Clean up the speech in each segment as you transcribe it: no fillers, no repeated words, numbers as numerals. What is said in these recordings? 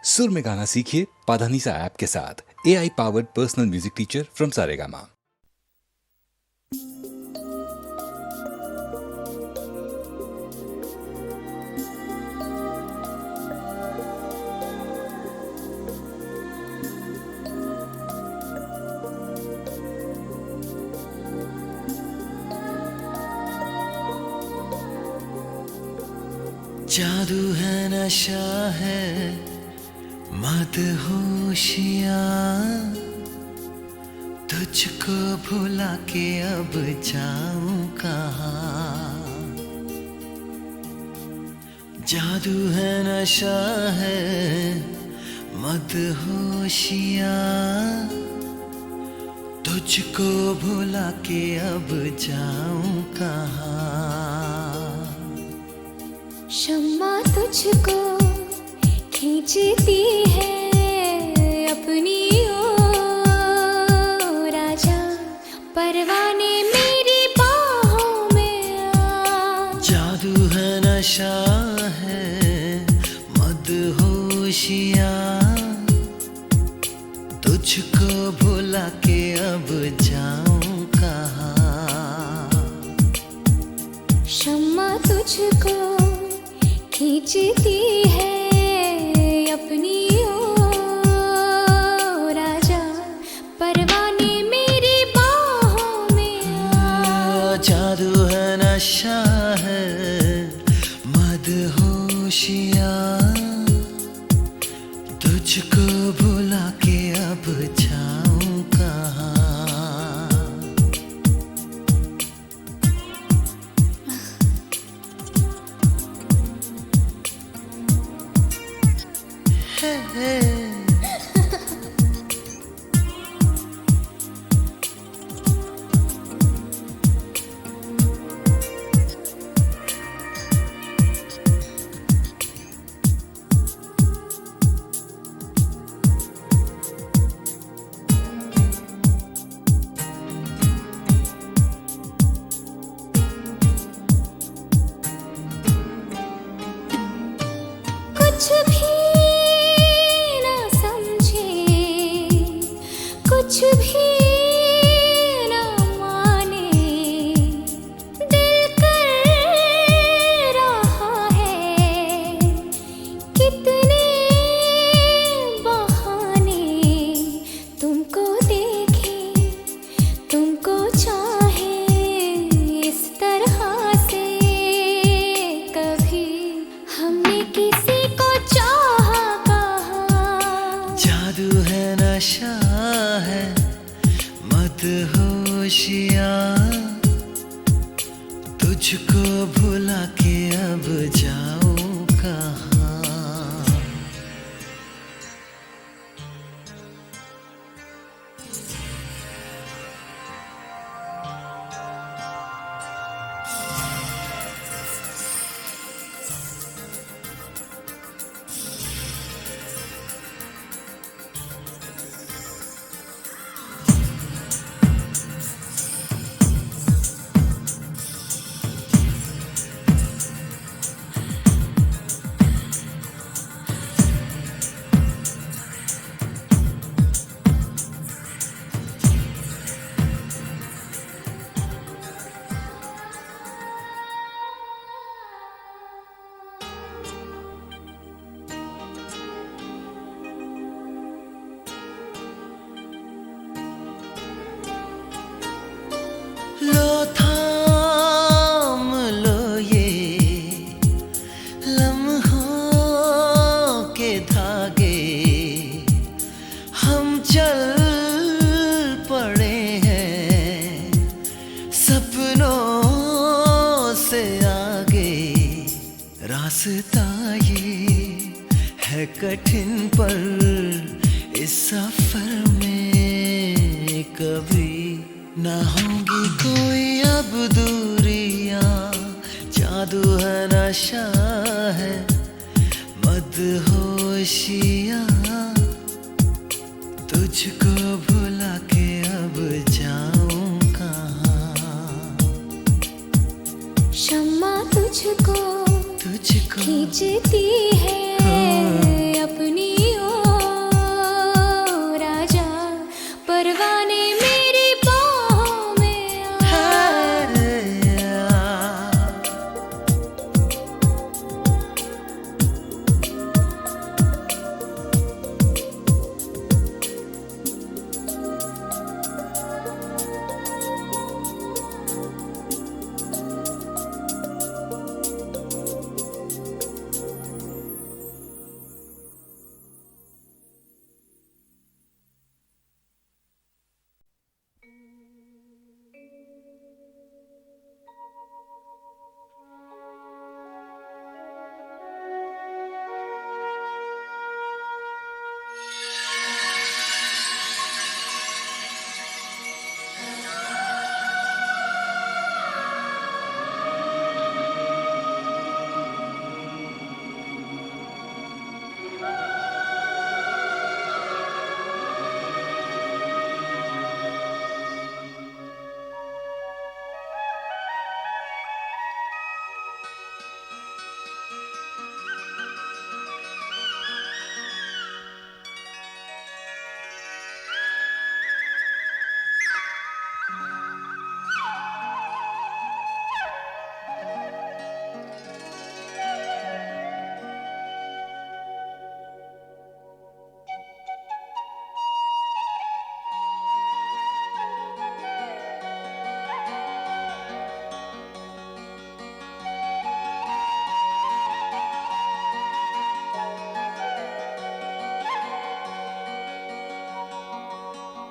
सुर में गाना सीखिए पाधानीसा ऐप के साथ। AI powered personal music teacher from Saregama. जादू है नशा है मदहोशियाँ, तुझको भुला के अब जाऊं कहाँ। जादू है नशा है मदहोशियाँ, तुझको भुला के अब जाऊं कहाँ। शम्मा तुझको खींचती है अपनी ओर, आजा परवाने मेरी बाहों में आ। जादू है नशा है मदहोशियाँ, तुझको भुला के अब जाऊं कहाँ। शम्मा तुझको खींचती है अपनी ओर, आजा परवाने मेरी बाहों में आ। जादू है नशा है मदहोशियाँ, तुझको भुला के अब जाऊं कहाँ। कुछ भी ना समझे, कुछ भी ना माने, दिल कर रहा है कितने बहाने। तुमको देखे, तुमको चाहे इस तरह से, कभी हमने किसी को चाहा कहाँ। जादू है नशा है मदहोशियाँ, तुझको भुला के अब जाऊं कहाँ। लो थाम लो ये लम्हों के धागे, हम चल पड़े हैं सपनों से आगे। रास्ता ये है कठिन पर इस सफर में कभी ना होगी कोई अब दूरियां। जादू है नशा है मदहोशियाँ, तुझको भुला के अब जाऊं कहाँ। शम्मा तुझको तुझको खींचती है अपनी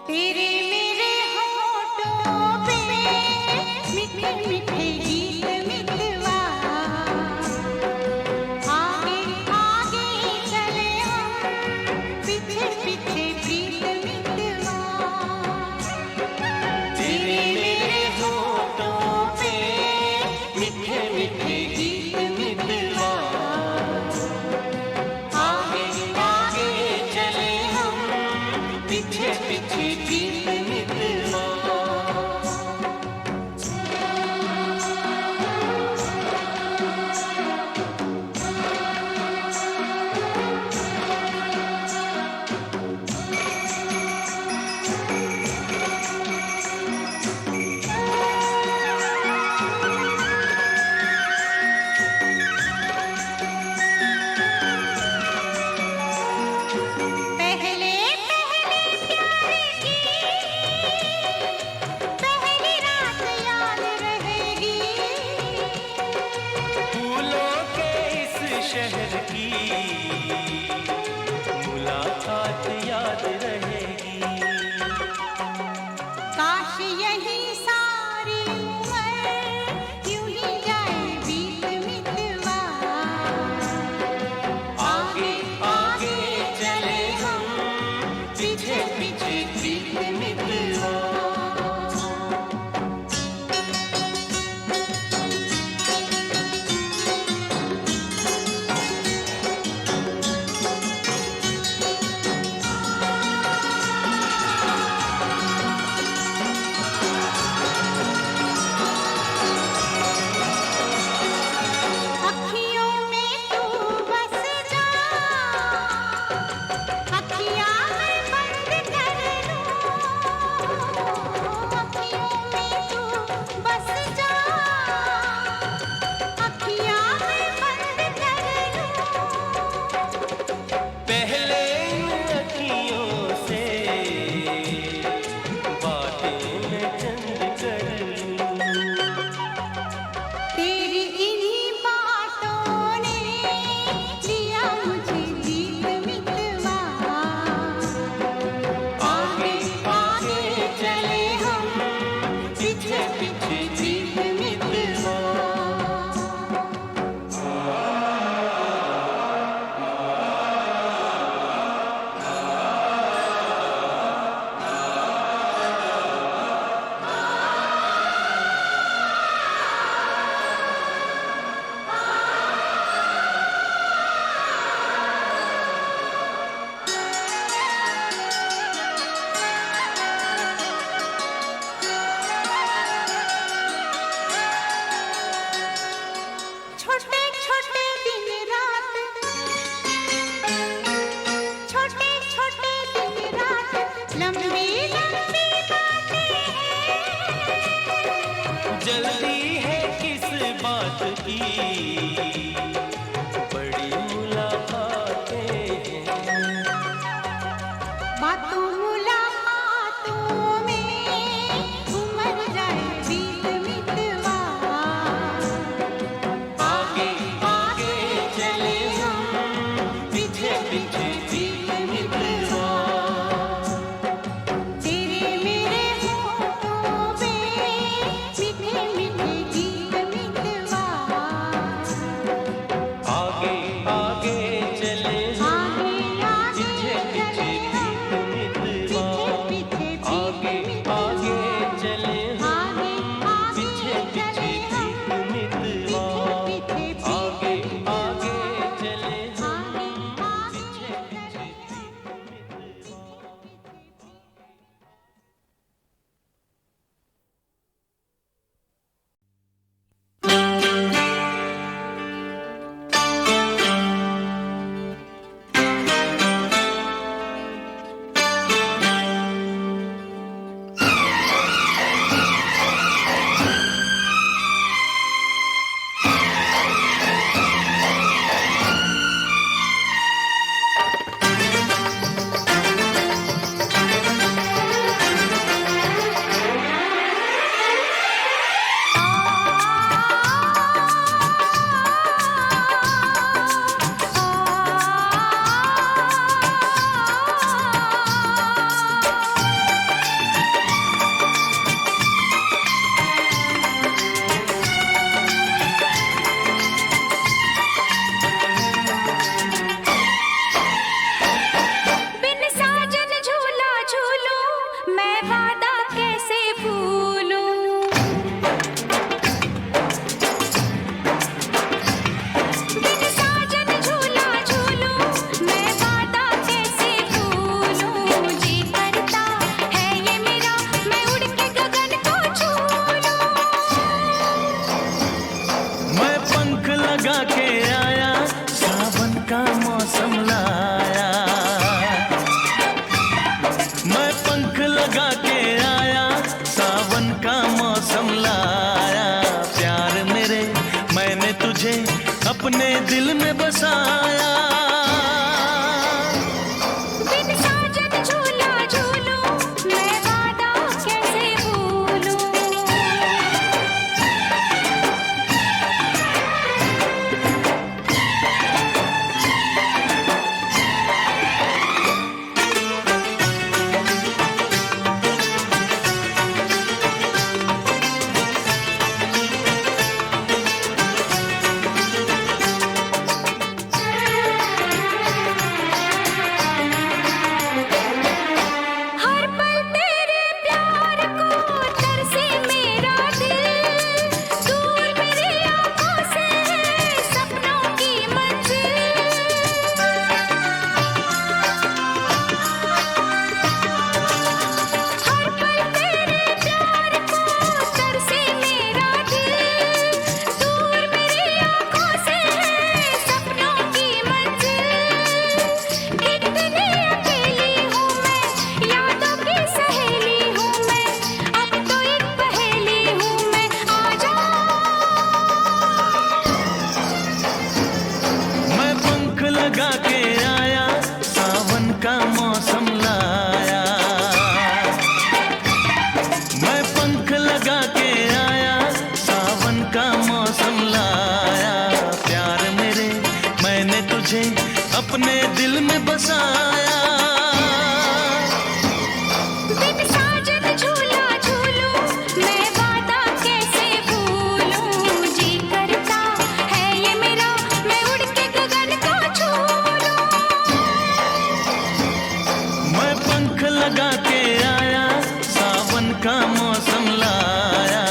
तेरे मेरे होठों पे मीठे मीठे गीत मितवा, आगे आगे चले हम पीछे पीछे प्रीत मितवा। तेरे मेरे होठों पे मीठे मीठे गीत मितवा, आगे आगे चले हम पीछे पीछे प्रीत मितवा। पहले पहले प्यार की पहली रात याद रहेगी, फूलों के इस शहर की मुलाकात याद रहेगी। काश यही सारी उम्र यूं ही जाए बीत मितवा, आगे आगे चले हम पीछे पीछे प्रीत मितवा। अखियों में तू बस जा, अखियाँ मैं बंद कर लूं, अखियों में तू बस जा, अखियाँ मैं बंद कर लूं। पहले इन अखियों से बातें मैं चंद कर लूं। तेरी इन्हीं बातों ने दिया मुझे जीत मितवा, बसाया। बिन साजन झूला झूलूं मैं वादा कैसे भूलूं। हर पल तेरे प्यार को तरसे मेरा दिल। दूर मेरी आँखों से है सपनों की मंजिल। हर पल तेरे प्यार को तरसे मेरा दिल। दूर मेरी आँखों से है सपनों की मंजिल। इतनी अकेली हूँ मैं, यादों की सहेली हूँ मैं, अब तो एक पहेली हूँ मैं। आजा मैं पंख लगा के आया, सावन का मौसम लाया। मैं पंख लगा के आया, सावन का मौसम लाया। प्यार मेरे मैंने तुझे अपने दिल में बसाया। बिन साजन झूला झूलूं मैं वादा कैसे भूलूं। जी करता है ये मेरा मैं उड़ के गगन को छू लूं। मैं पंख लगा के आया, सावन का मौसम लाया।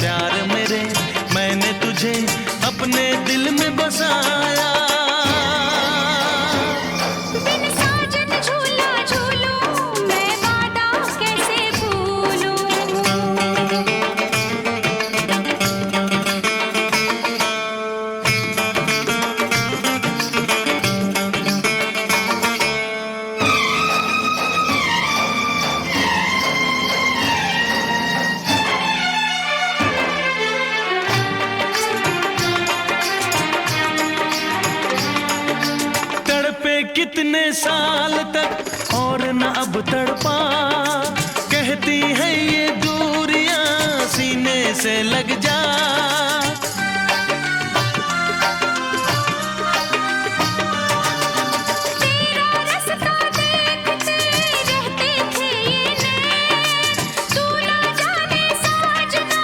प्यार मेरे मैंने तुझे अपने दिल में बसाया। बिन साजन झूला झूलूं मैं वादा कैसे भूलूं। तड़पे कितने साल तक और न अब तड़पा। कहती है ये दूरियां सीने से लग जा। तेरा रास्ता देखते रहते थे ये नैन। तू ना जाने साजना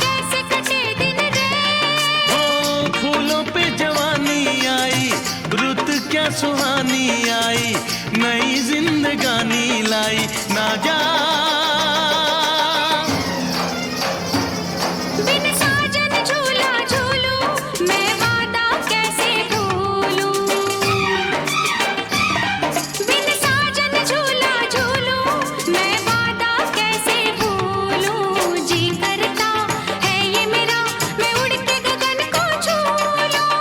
कैसे कटे दिन रैन। ओ फूलों पे जवानी आई, रुत क्या सुहानी आई। नई जिंदगानी लाई ना जा। बिन साजन झूला झूलूं मैं वादा कैसे भूलूं। बिन साजन झूला झूलूं मैं वादा कैसे भूलूं। जी करता है ये मेरा मैं उड़ के गगन को छू लूं।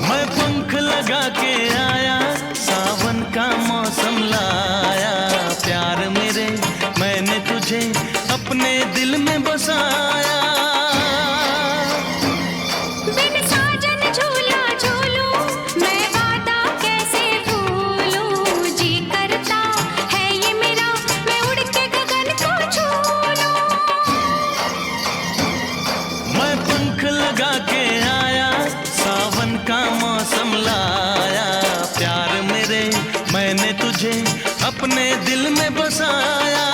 मैं पंख लगा के आया, सावन का मौसम लाया। प्यार मेरे मैंने तुझे अपने दिल में बसाया। बिन साजन झूला झूलूं मैं वादा कैसे भूलूं। जी करता है ये मेरा मैं उड़ के गगन को छू लूं। मैं पंख लगा के आया, सावन का मौसम लाया। प्यार मेरे मैंने तुझे अपने दिल में बसाया।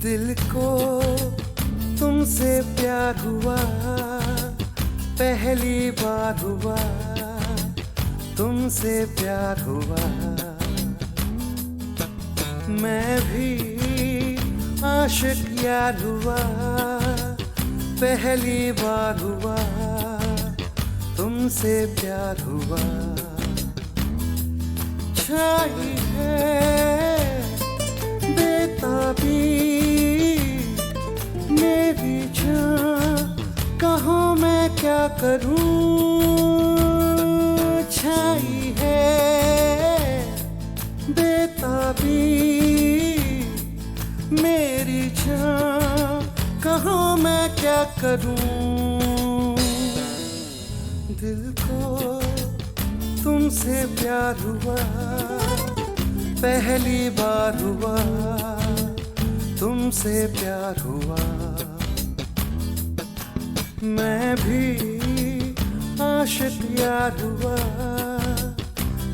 दिल को तुमसे प्यार हुआ, पहली बार हुआ तुमसे प्यार हुआ, मैं भी आशिक यार हुआ, पहली बार हुआ तुमसे प्यार हुआ। छाई है बेताबी मेरी जान, कहाँ मैं क्या करूं। छाई है बेताबी मेरी जान, कहाँ मैं क्या करूं। दिल को तुमसे प्यार हुआ, पहली बार हुआ तुमसे प्यार हुआ, मैं भी आशिक यार हुआ,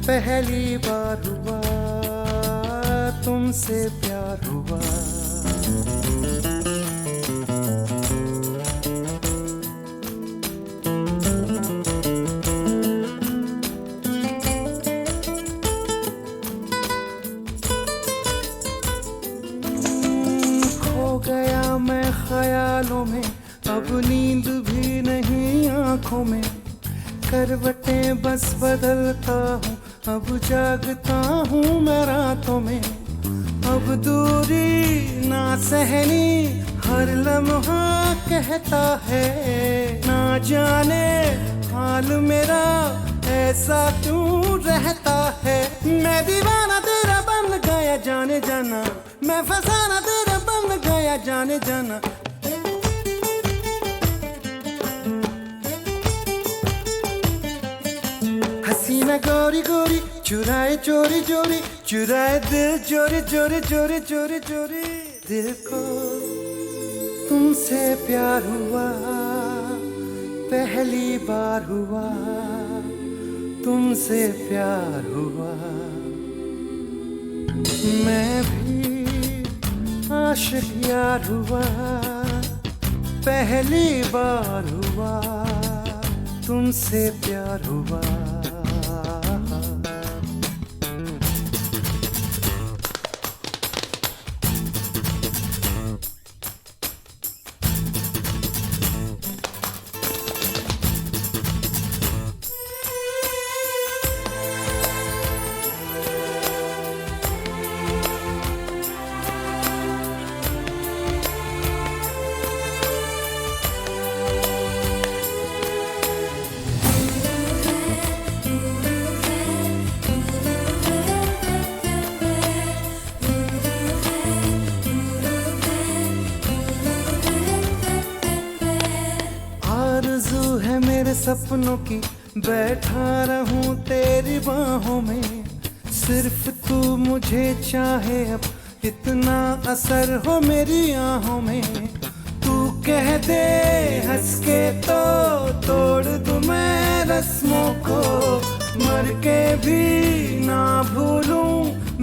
पहली बार हुआ तुमसे प्यार हुआ। गया मैं ख्यालों में, अब नींद भी नहीं आंखों में, करवटें बस बदलता हूँ, अब जागता हूँ मैं रातों में। अब दूरी ना सहनी हर लम्हा कहता है, ना जाने हाल मेरा ऐसा क्यों रहता है। मैं दीवाना तेरा बन गया जाने जाना, मैं फसाना तेरा बन गया जाने जाना। हसीना गोरी गोरी चुराए चोरी चोरी, चुराए दिल चोरी चोरी चोरी चोरी चोरी। दिल को तुमसे प्यार हुआ, पहली बार हुआ तुमसे प्यार हुआ, मैं भी आशिक यार हुआ, पहली बार हुआ तुमसे प्यार हुआ। आरज़ू है मेरे सपनों की, बैठा रहूं तेरी बाहों में, सिर्फ तू मुझे चाहे अब, इतना असर हो मेरी आहों में। तू कह दे हंस के तो तोड़ दूं मैं रस्मों को, मर के भी ना भूलूं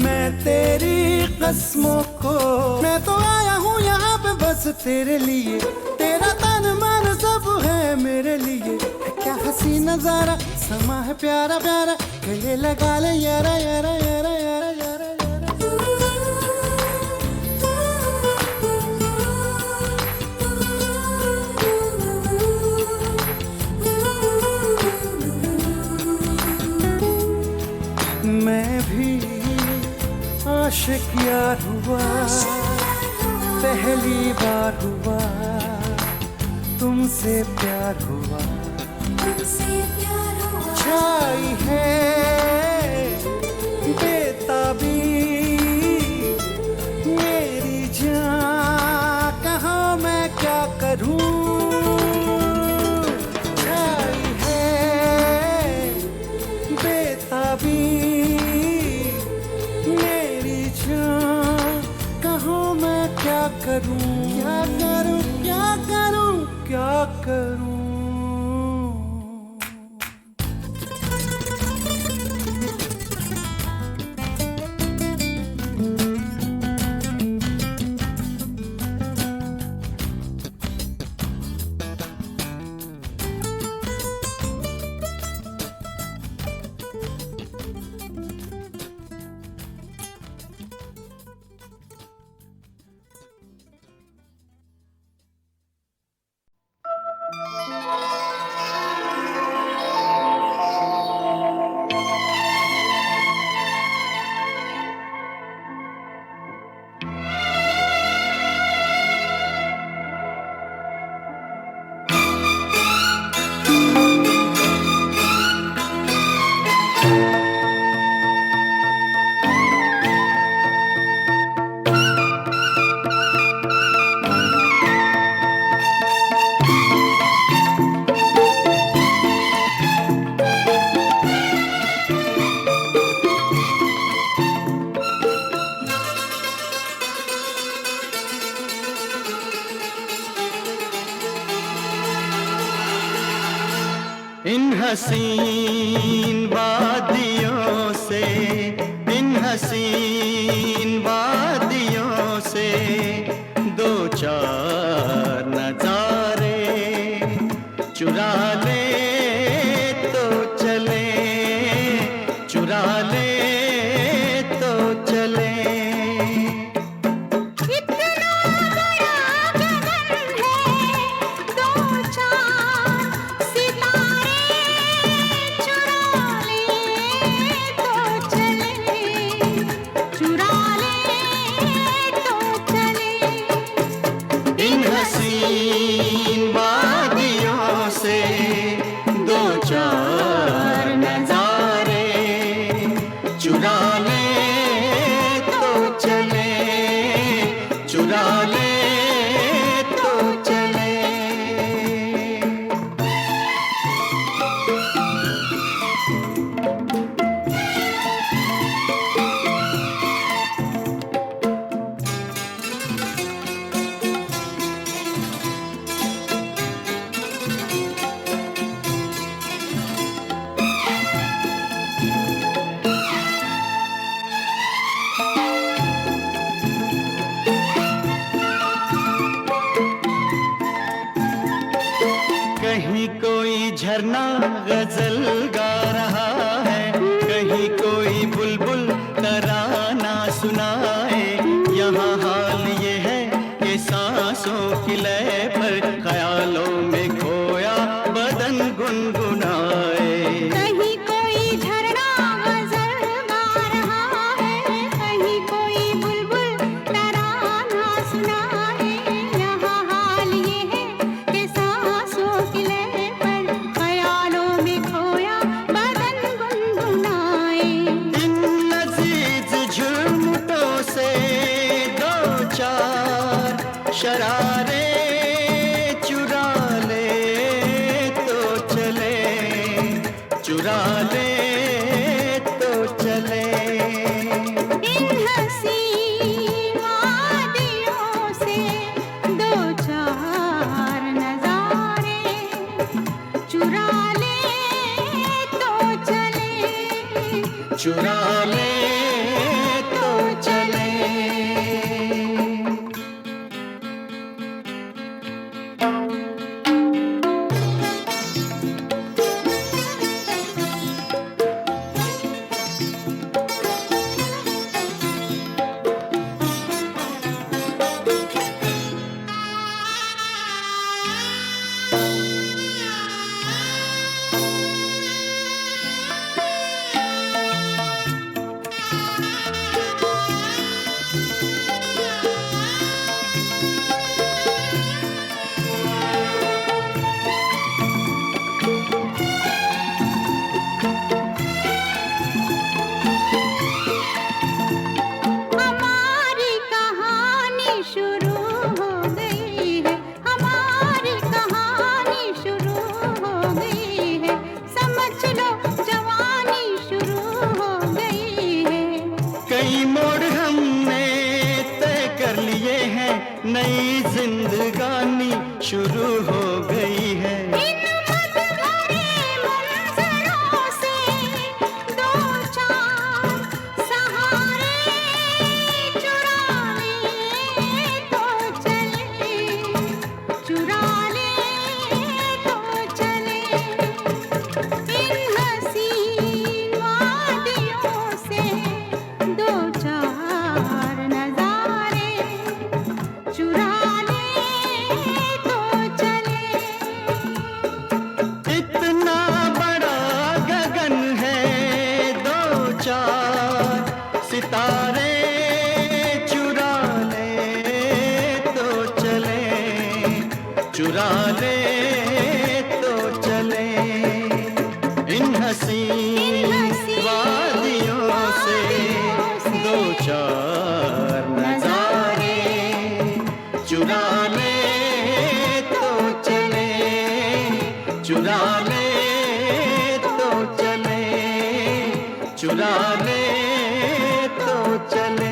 मैं तेरी कसमों को। मैं तो आया हूँ यहाँ पे बस तेरे लिए, तेरा तन मन सब है मेरे लिए। क्या हसी नजारा समा है प्यारा प्यारा, गले लगा ले यारा यारा यारा यारा यारा मैं भी आशिक यार हुआ, पहली बार हुआ तुमसे प्यार हुआ। छाई है बेताबी मेरी जान, कहाँ मैं क्या करूं। छाई है बेताबी मेरी जान, कहाँ मैं क्या करूं। क्या करूं क्या करूं क्या करूं। हसीन वादियों से, इन हसीन वादियों से दो चार नजारे चुरा ले तो चले, चुरा ले तो चले। इतना बड़ा गगन है, दो चार सितारे चुरा ले तो चले, चुरा ले तो चले। इन हसीन वादियों से दो चार नजारे चुरा ले तो चले, चुरा ले तो चले। कहीं कोई झरना गजल गा रहा है, कहीं कोई बुलबुल तराना सुनाए। यहाँ हाल ये है कि सांसों की लय पर ख्यालों में खोया बदन गुनगुनाए। कहीं कोई झरना गजल गा रहा है, कहीं कोई बुलबुल तराना सुनाए। यहाँ हाल ये है कि सांसों की लय पर ख्यालों में खोया बदन गुनगुनाए। इन लजीज झुमटों से दो चार शरारे चुरा ले तो चले, चुरा ले तो चले। इन हसीन वादियों से दो चार नजारे चुरा ले तो चले, चुरा ले तो चले। हमारी कहानी शुरू हो गई है, हमारी कहानी शुरू हो गई है। समझ लो जवानी शुरू हो गई है। कई मोड़ हमने तय कर लिए हैं, नई जिंदगानी शुरू हो गई है। इन मत भरे मंजरों से दो चार सहारे चुरा ले तो चले, चुरा ले तो चले। इन हसीन वादियों से दो चार नजारे चुरा ले तो चले। इतना बड़ा गगन है, दो चार सितारे चुरा ले तो चले, चुरा ले तो चले। इन हसीन वादियों से दो चार नजारे चुरा ले तो चले, चुरा ले तो चले, चुरा ले तो चले।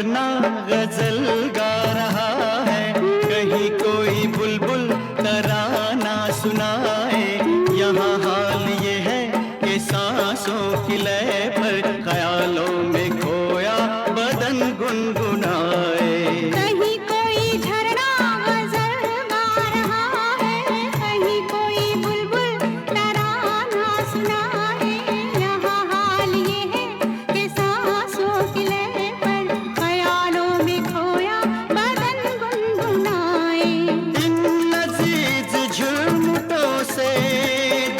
झरना गजल गा रहा है, कहीं कोई बुलबुल तराना सुनाए। यहाँ हाल ये है कि सांसों की लय पर ख्यालों में खोया बदन गुनगुनाए। कहीं कोई झरना गजल गा रहा है, कहीं कोई बुलबुल तराना सुनाए। यहाँ हाल ये है कि सांसों की लय पर ख्यालों में खोया बदन गुनगुनाए। इन लजीज झुरमुटों से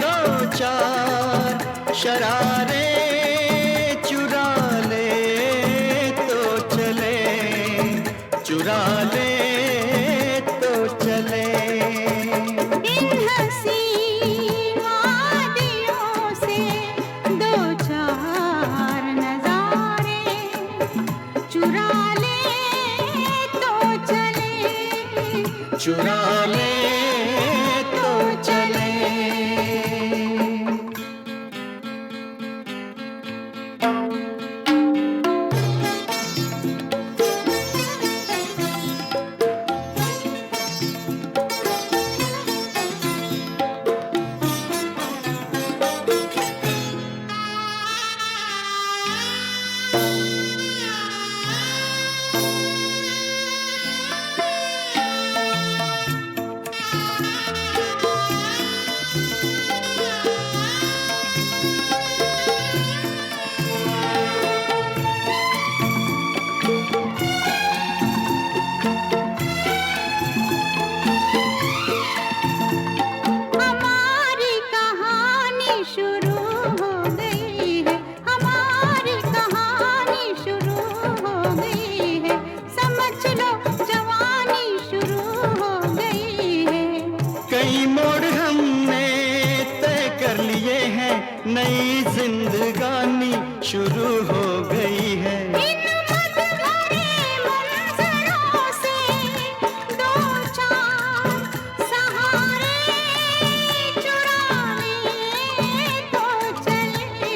दो चार शरारे चुरा ले तो चले, चुरा ले तो चले। इन हसीन वादियों से दो चार नजारे चुरा ले तो चले, चुरा ले तो चले। हमारी कहानी शुरू हो गई है, हमारी कहानी शुरू हो गई है। समझ लो जवानी शुरू हो गई है। कई मोड़ हमने तय कर लिए हैं, नई जिंदगानी शुरू हो गई है। इन मत भरे मंजरों से दो चार सहारे चुरा ले तो चले,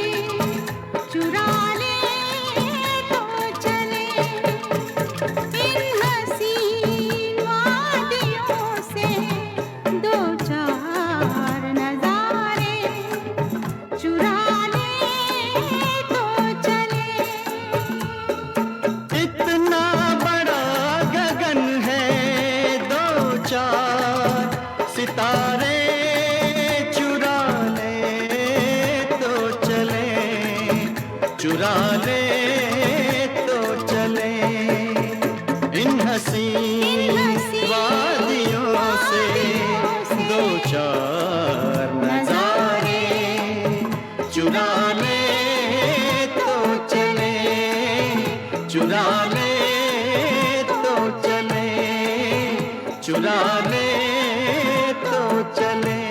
चुरा ले तो चले। इन हसीन वादियों से दो चार नजारे चुरा ले तो चले। इतना बड़ा गगन है, दो चार सितारे चुरा ले तो चले, चुरा ले तो चले। इन हसीन वादियों से दो चार नजारे चुरा ले तो चले, चुरा ले तो चले, चुरा ले तो चले।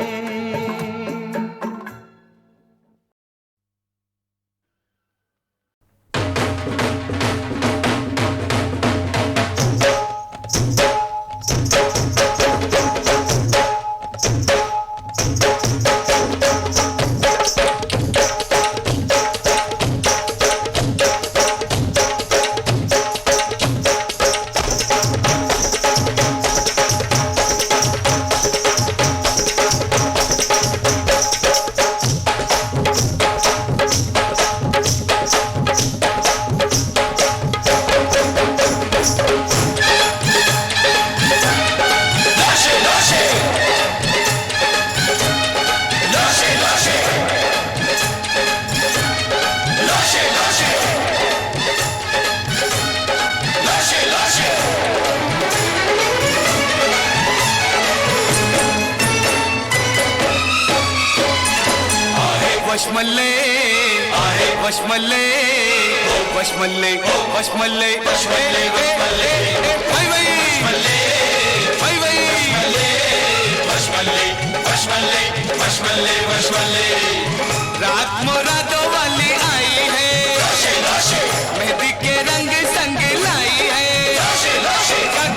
वशमल्ले आहे वशमल्ले वशमल्ले वशमल्ले वशमल्ले भाई भाई भाई भाई वशमल्ले वशमल्ले वशमल्ले वशमल्ले। रात मुरादों वाली आई है, मेहंदी के रंग संग लाई है।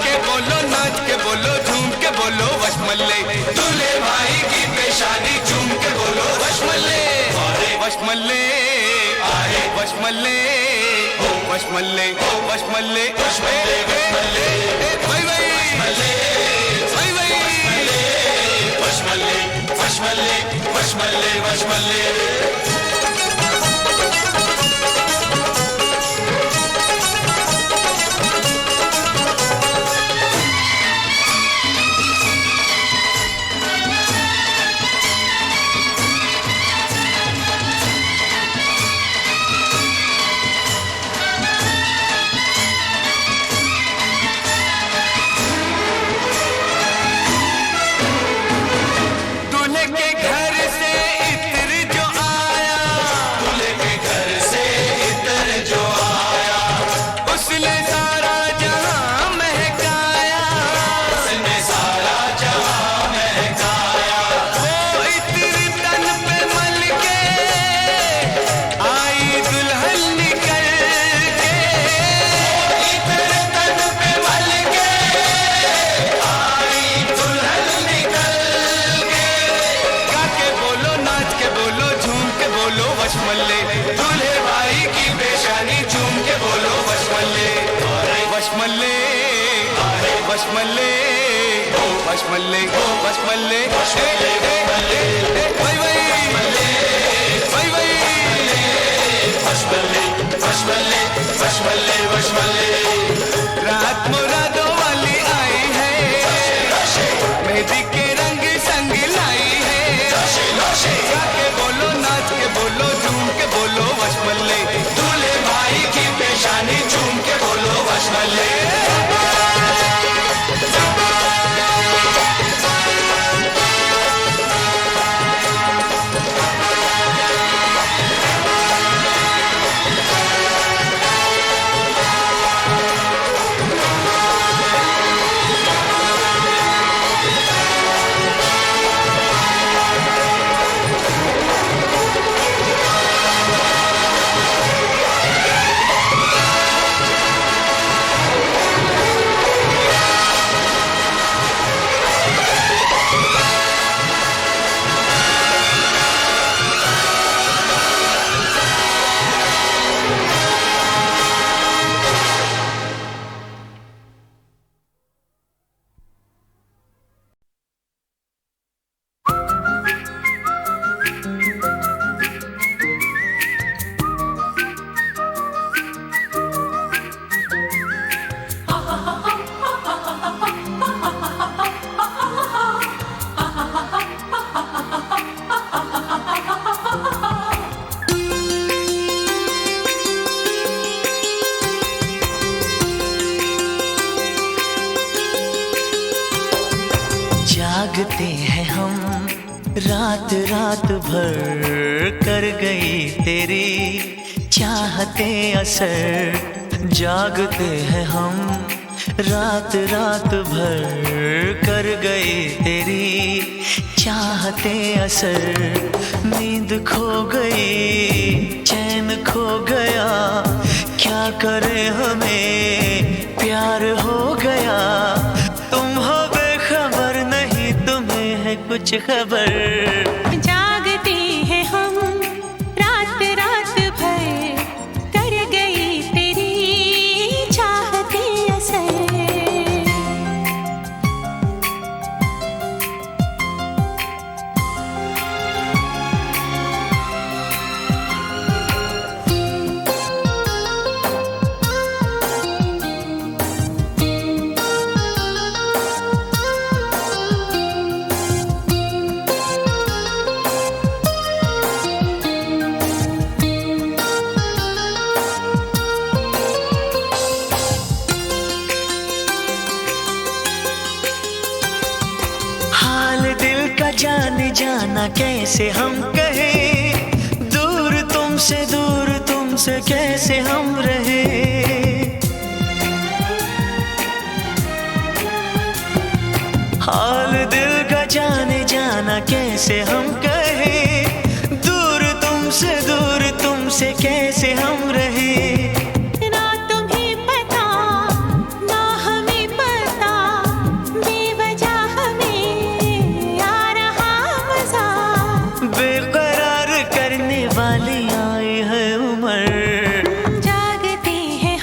के बोलो नाच के बोलो झूम के बोलो वशमल्ले, दूल्हे भाई की पेशानी झूम के बोलो वशमल्ले। वशमल्ले आहे वशमल्ले वशमल्ले वशमल्ले वशमल्ले भाई भाई भाई भाई वशमल्ले वशमल्ले वशमल्ले वशमल्ले वशमल्ले दूल्हे भाई की पेशानी चूम के बोलो वशमल्ले वशमल्ले वशमल्ले वशमल्ले वशमल्ले भाई भाई भाई भाई वशमल्ले वशमल्ले वशमल्ले वशमल्ले रात मुरादों वाली आई है मेहंदी के रंग संग लाई है गा के बोलो नाच के बोलो झूम के बोलो वशमल्ले दूल्हे भाई की पेशानी झूम के बोलो वशमल्ले जागते हैं हम रात रात भर कर गई तेरी चाहते असर जागते हैं हम रात रात भर कर गई तेरी चाहते असर नींद खो गई चैन खो गया क्या करे हमें प्यार हो गया तुम हो बेखबर नहीं तुम्हें है कुछ खबर जागते हैं हम रात रात भर कर गई तेरी चाहते असर जाने जाना कैसे हम कहें दूर तुमसे कैसे हम रहे हाल दिल का जाने जाना कैसे हम कहें दूर तुमसे कैसे हम रहे जागते हैं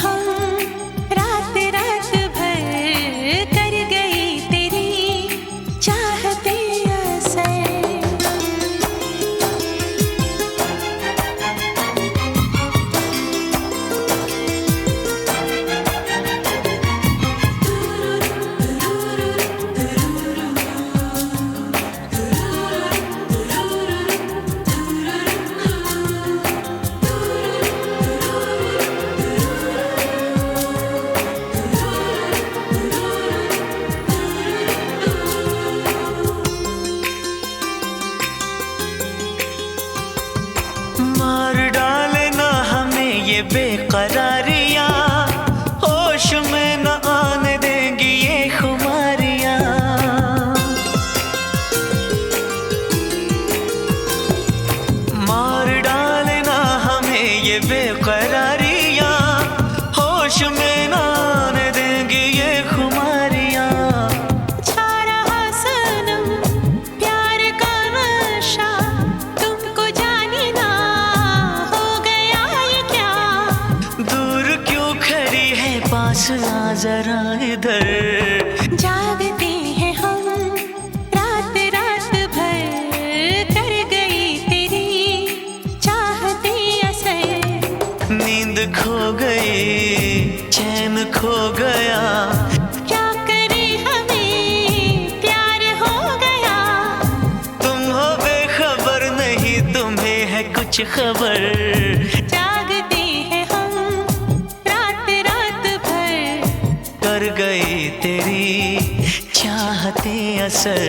जरा इधर। जागते हैं हम रात रात भर, कर गई तेरी चाहते असर। नींद खो गई, चैन खो गया, क्या करे हमें प्यार हो गया। तुम हो बेखबर नहीं तुम्हें है कुछ खबर। जागते हैं हम रात रात भर, कर गई तेरी चाहते असर।